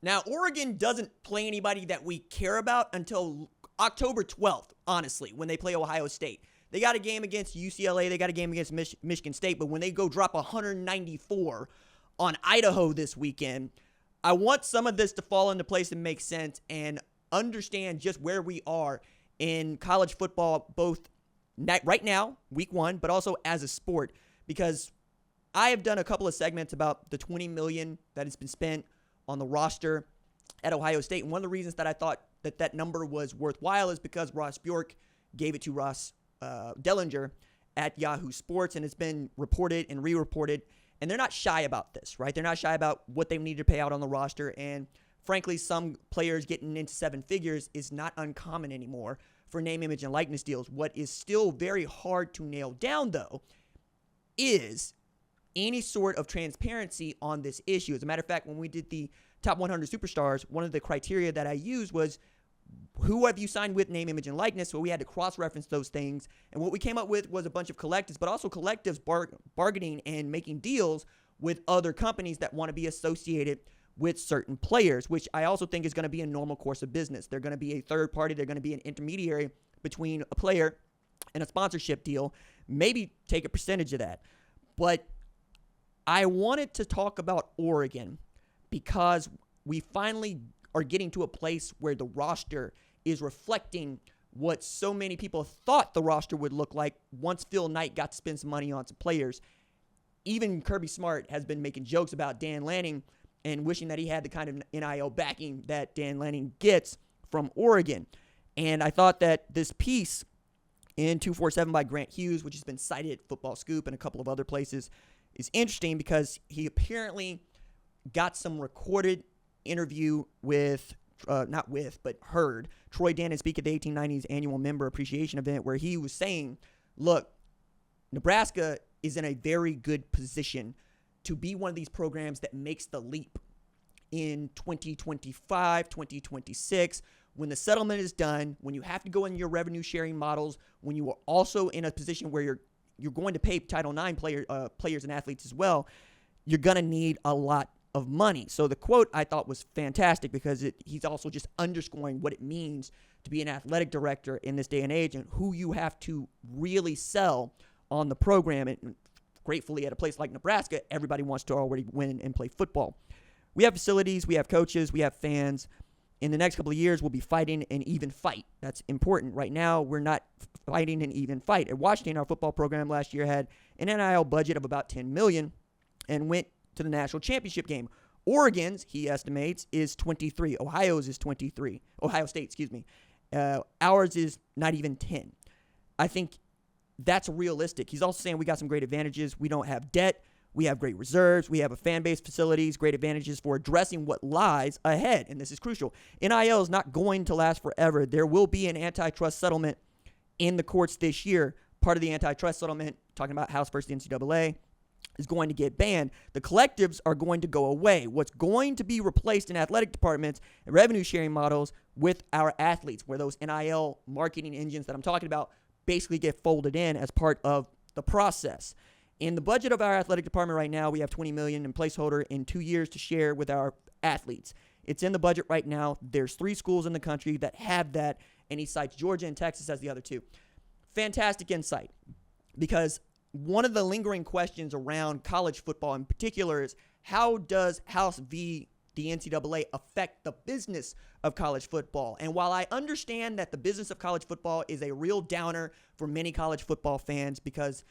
Now, Oregon doesn't play anybody that we care about until October 12th, honestly, when they play Ohio State. They got a game against UCLA. They got a game against Michigan State. But when they go drop 194 on Idaho this weekend, I want some of this to fall into place and make sense and understand just where we are in college football, both right now, week one, but also as a sport. Because I have done a couple of segments about the $20 million that has been spent on the roster at Ohio State. And one of the reasons that I thought that number was worthwhile is because Ross Bjork gave it to Ross Dellinger at Yahoo Sports, and it's been reported and re-reported. And they're not shy about this, right? They're not shy about what they need to pay out on the roster. And frankly, some players getting into seven figures is not uncommon anymore for name, image, and likeness deals. What is still very hard to nail down, though, is any sort of transparency on this issue. As a matter of fact, when we did the top 100 superstars, one of the criteria that I used was who have you signed with, name, image, and likeness. So we had to cross-reference those things. And what we came up with was a bunch of collectives, but also collectives bargaining and making deals with other companies that want to be associated with certain players, which I also think is going to be a normal course of business. They're going to be a third party. They're going to be an intermediary between a player and a sponsorship deal, maybe take a percentage of that. But I wanted to talk about Oregon because we finally are getting to a place where the roster is reflecting what so many people thought the roster would look like once Phil Knight got to spend some money on some players. Even Kirby Smart has been making jokes about Dan Lanning and wishing that he had the kind of NIL backing that Dan Lanning gets from Oregon. And I thought that this piece in 247 by Grant Hughes, which has been cited at Football Scoop and a couple of other places, is interesting because he apparently got some recorded interview with, heard Troy Dannon speak at the 1890s annual member appreciation event where he was saying, look, Nebraska is in a very good position to be one of these programs that makes the leap in 2025, 2026, when the settlement is done, when you have to go in your revenue sharing models, when you are also in a position where you're going to pay Title IX players and athletes as well, you're going to need a lot of money. So the quote I thought was fantastic because he's also just underscoring what it means to be an athletic director in this day and age and who you have to really sell on the program. And gratefully, at a place like Nebraska, everybody wants to already win and play football. We have facilities, we have coaches, we have fans. In the next couple of years, we'll be fighting an even fight. That's important. Right now, we're not fighting an even fight. At Washington, our football program last year had an NIL budget of about $10 million and went to the national championship game. Oregon's, he estimates, is 23. Ohio's is 23. Ohio State, excuse me. Ours is not even 10. I think that's realistic. He's also saying we got some great advantages. We don't have debt. We have great reserves. We have a fan base, facilities, great advantages for addressing what lies ahead. And this is crucial. NIL is not going to last forever. There will be an antitrust settlement in the courts this year. Part of the antitrust settlement, talking about House versus the NCAA, is going to get banned. The collectives are going to go away. What's going to be replaced in athletic departments and revenue sharing models with our athletes, where those NIL marketing engines that I'm talking about basically get folded in as part of the process. In the budget of our athletic department right now, we have $20 million in placeholder in 2 years to share with our athletes. It's in the budget right now. There's 3 schools in the country that have that, and he cites Georgia and Texas as the other 2. Fantastic insight, because one of the lingering questions around college football in particular is how does House v. the NCAA affect the business of college football? And while I understand that the business of college football is a real downer for many college football fans because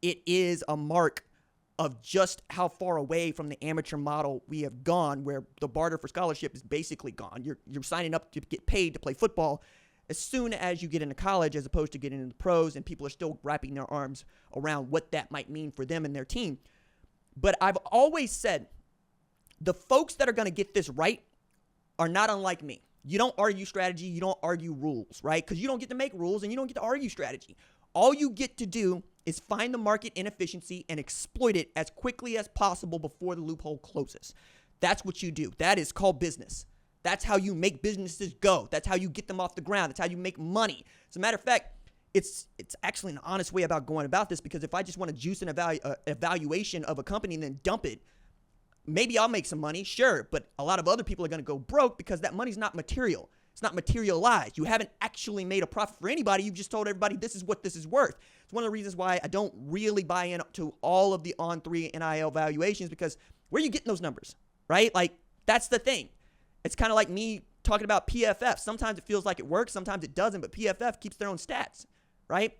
it is a mark of just how far away from the amateur model we have gone, where the barter for scholarship is basically gone. You're signing up to get paid to play football as soon as you get into college, as opposed to getting into the pros, and people are still wrapping their arms around what that might mean for them and their team. But I've always said the folks that are going to get this right are not unlike me. You don't argue strategy. You don't argue rules, right? Because you don't get to make rules and you don't get to argue strategy. All you get to do is find the market inefficiency and exploit it as quickly as possible before the loophole closes. That's what you do. That is called business. That's how you make businesses go. That's how you get them off the ground. That's how you make money. As a matter of fact, it's actually an honest way about going about this, because if I just want to juice an evaluation of a company and then dump it, maybe I'll make some money, sure, but a lot of other people are going to go broke because that money's not material. It's not materialized. You haven't actually made a profit for anybody. You've just told everybody this is what this is worth. It's one of the reasons why I don't really buy into all of the On3 NIL valuations, because where are you getting those numbers, right? Like, that's the thing. It's kind of like me talking about PFF. Sometimes it feels like it works, sometimes it doesn't, but PFF keeps their own stats, right?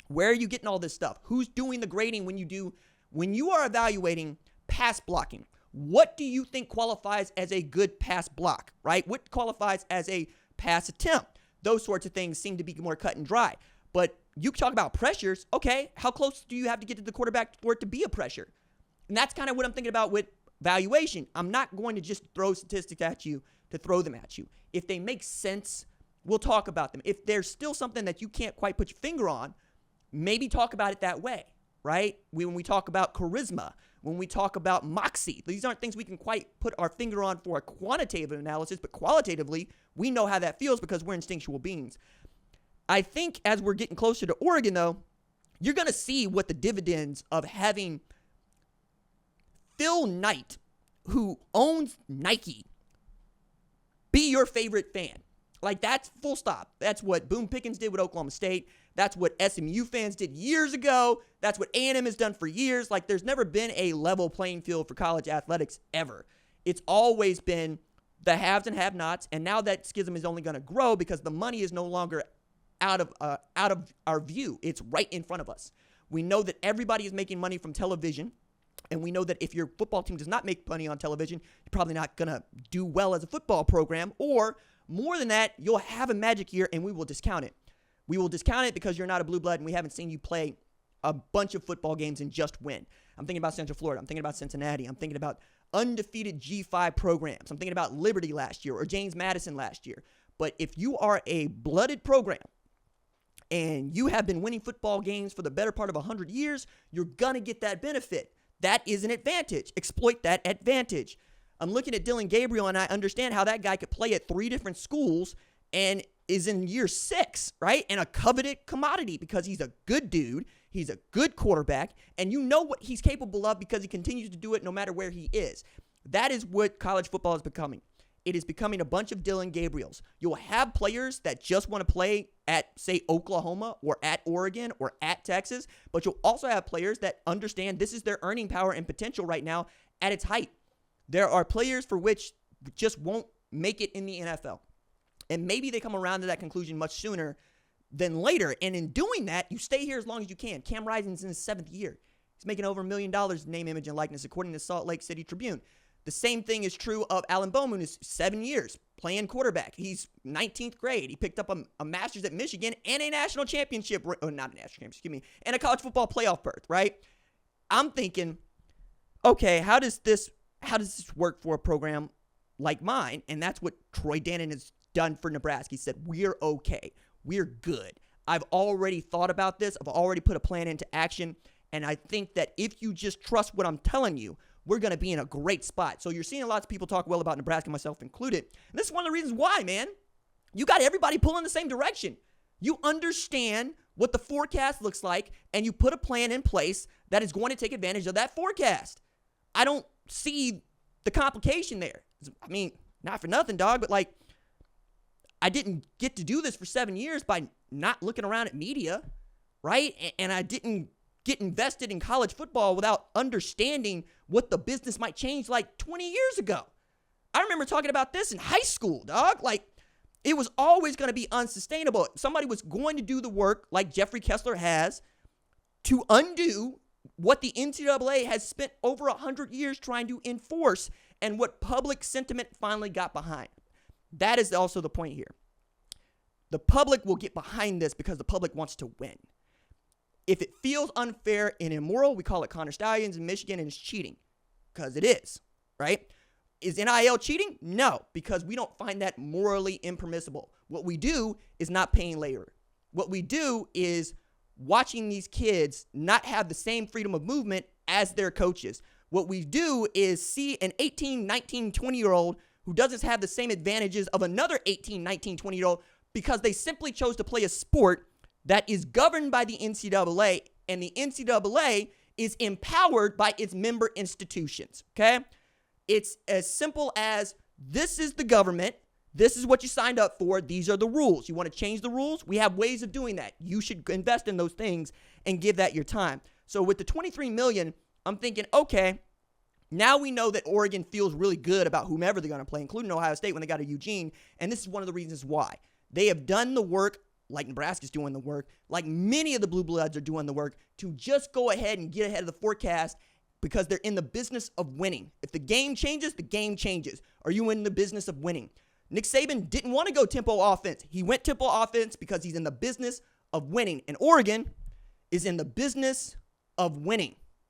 Where are you getting all this stuff? Who's doing the grading when you are evaluating pass blocking? What do you think qualifies as a good pass block, right? What qualifies as a pass attempt? Those sorts of things seem to be more cut and dry. But you talk about pressures. Okay, how close do you have to get to the quarterback for it to be a pressure? And that's kind of what I'm thinking about with valuation. I'm not going to just throw statistics at you to throw them at you. If they make sense, we'll talk about them. If there's still something that you can't quite put your finger on, maybe talk about it that way, right? When we talk about charisma, when we talk about moxie, these aren't things we can quite put our finger on for a quantitative analysis, but qualitatively, we know how that feels because we're instinctual beings. I think as we're getting closer to Oregon, though, you're going to see what the dividends of having Phil Knight, who owns Nike, be your favorite fan. Like, that's full stop. That's what Boone Pickens did with Oklahoma State. That's what SMU fans did years ago. That's what A&M has done for years. Like, there's never been a level playing field for college athletics ever. It's always been the haves and have-nots, and now that schism is only going to grow because the money is no longer out of our view. It's right in front of us. We know that everybody is making money from television, and we know that if your football team does not make money on television, you're probably not going to do well as a football program, or more than that, you'll have a magic year and we will discount it. We will discount it because you're not a blue blood and we haven't seen you play a bunch of football games and just win. I'm thinking about Central Florida. I'm thinking about Cincinnati. I'm thinking about undefeated G5 programs. I'm thinking about Liberty last year or James Madison last year. But if you are a blooded program and you have been winning football games for the better part of 100 years, you're going to get that benefit. That is an advantage. Exploit that advantage. I'm looking at Dylan Gabriel, and I understand how that guy could play at 3 different schools and is in year 6, right? And a coveted commodity because he's a good dude. He's a good quarterback, and you know what he's capable of because he continues to do it no matter where he is. That is what college football is becoming. It is becoming a bunch of Dylan Gabriels. You'll have players that just want to play at, say, Oklahoma or at Oregon or at Texas, but you'll also have players that understand this is their earning power and potential right now at its height. There are players for which just won't make it in the NFL. And maybe they come around to that conclusion much sooner than later. And in doing that, you stay here as long as you can. Cam Rising's in his 7th year. He's making over $1 million in name, image, and likeness, according to Salt Lake City Tribune. The same thing is true of Alan Bowman, who's 7 years playing quarterback. He's 19th grade. He picked up a master's at Michigan and a national championship, not a national championship, excuse me, and a college football playoff berth, right? I'm thinking, okay, how does this work for a program like mine? And that's what Troy Dannon has done for Nebraska. He said, we're okay. We're good. I've already thought about this. I've already put a plan into action. And I think that if you just trust what I'm telling you, we're going to be in a great spot. So you're seeing lots of people talk well about Nebraska, myself included. And this is one of the reasons why, man. You got everybody pulling the same direction. You understand what the forecast looks like, and you put a plan in place that is going to take advantage of that forecast. I don't see the complication there. I mean, not for nothing, dog, but like, I didn't get to do this for 7 years by not looking around at media, right? And I didn't get invested in college football without understanding what the business might change like 20 years ago. I remember talking about this in high school, dog. Like, it was always going to be unsustainable. Somebody was going to do the work like Jeffrey Kessler has to undo what the NCAA has spent over 100 years trying to enforce and what public sentiment finally got behind. That is also the point here. The public will get behind this because the public wants to win. If it feels unfair and immoral, we call it Connor Stallions in Michigan, and it's cheating because it is, right? Is NIL cheating? No, because we don't find that morally impermissible. What we do is not paying labor. What we do is watching these kids not have the same freedom of movement as their coaches. What we do is see an 18, 19, 20-year-old who doesn't have the same advantages of another 18, 19, 20-year-old because they simply chose to play a sport that is governed by the NCAA, and the NCAA is empowered by its member institutions, okay? It's as simple as this is the government. This is what you signed up for. These are the rules. You want to change the rules? We have ways of doing that. You should invest in those things and give that your time. So with the $23 million, I'm thinking, okay, now we know that Oregon feels really good about whomever they're going to play, including Ohio State when they got to Eugene. And this is one of the reasons why. They have done the work, like Nebraska's doing the work, like many of the Blue Bloods are doing the work, to just go ahead and get ahead of the forecast because they're in the business of winning. If the game changes, the game changes. Are you in the business of winning? Nick Saban didn't want to go tempo offense. He went tempo offense because he's in the business of winning. And Oregon is in the business of winning.